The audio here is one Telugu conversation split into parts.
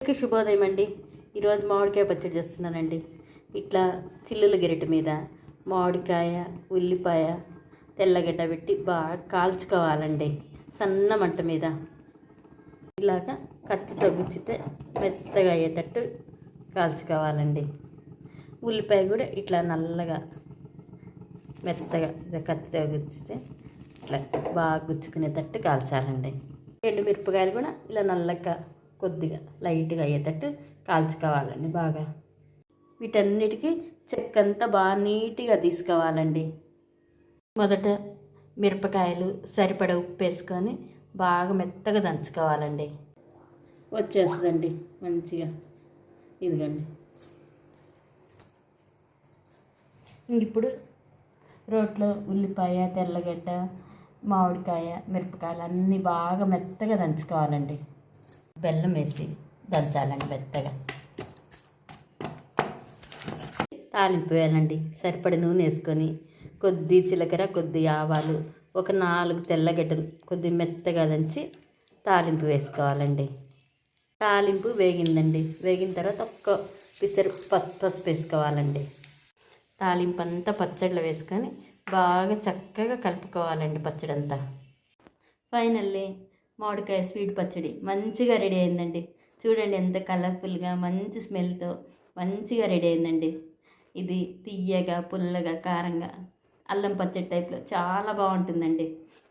శుభోదయం అండి. ఈరోజు మామిడికాయ పచ్చడి చేస్తున్నానండి. ఇట్లా చిల్లుల గెరిట మీద మామిడికాయ, ఉల్లిపాయ, తెల్లగడ్డ పెట్టి బాగా కాల్చుకోవాలండి. సన్న మంట మీద ఇలాగా కత్తితో గుచ్చితే మెత్తగా అయ్యేటట్టు కాల్చుకోవాలండి. ఉల్లిపాయ కూడా ఇట్లా నల్లగా మెత్తగా కత్తితో గుచ్చితే ఇట్లా బాగా గుచ్చుకునేటట్టు కాల్చాలండి. ఎండుమిరపకాయలు కూడా ఇలా నల్లగా కొద్దిగా లైట్గా అయ్యేటట్టు కాల్చుకోవాలండి. బాగా వీటన్నిటికీ చెక్కంతా బాగా నీట్గా తీసుకోవాలండి. మొదట మిరపకాయలు సరిపడ ఉప్పు వేసుకొని బాగా మెత్తగా దంచుకోవాలండి. వచ్చేస్తుందండి మంచిగా. ఇదిగండి. ఇప్పుడు రోట్లో ఉల్లిపాయ, తెల్లగడ్డ, మామిడికాయ, మిరపకాయలు అన్నీ బాగా మెత్తగా దంచుకోవాలండి. బెల్లం వేసి దంచాలండి మెత్తగా. తాలింపు వేయాలండి. సరిపడి నూనె వేసుకొని కొద్ది జీలకర్ర, కొద్ది ఆవాలు, ఒక 4 తెల్లగడ్డలు కొద్ది మెత్తగా దంచి తాలింపు వేసుకోవాలండి. తాలింపు వేగిందండి. వేగిన తర్వాత ఒక్క పిసరు పసుపు వేసుకోవాలండి. తాలింపు అంతా పచ్చడిలో వేసుకొని బాగా చక్కగా కలుపుకోవాలండి పచ్చడి అంతా. ఫైనల్లీ మామిడికాయ స్వీట్ పచ్చడి మంచిగా రెడీ అయిందండి. చూడండి ఎంత కలర్ఫుల్గా మంచి స్మెల్తో మంచిగా రెడీ అయిందండి. ఇది తియ్యగా, పుల్లగా, కారంగా అల్లం పచ్చడి టైప్లో చాలా బాగుంటుందండి.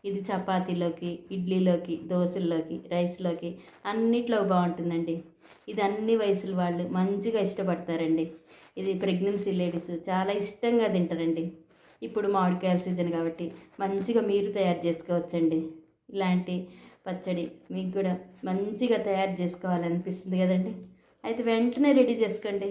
ఇది చపాతీలోకి, ఇడ్లీలోకి, దోశల్లోకి, రైస్లోకి అన్నిట్లో బాగుంటుందండి. ఇది అన్ని వయసుల వాళ్ళు మంచిగా ఇష్టపడతారండి. ఇది ప్రెగ్నెన్సీ లేడీస్ చాలా ఇష్టంగా తింటారండి. ఇప్పుడు మామిడికాయల సీజన్ కాబట్టి మంచిగా మీరు తయారు చేసుకోవచ్చండి. ఇలాంటి పచ్చడి మీకు కూడా మంచిగా తయారు చేసుకోవాలనిపిస్తుంది కదండి. అయితే వెంటనే రెడీ చేసుకోండి.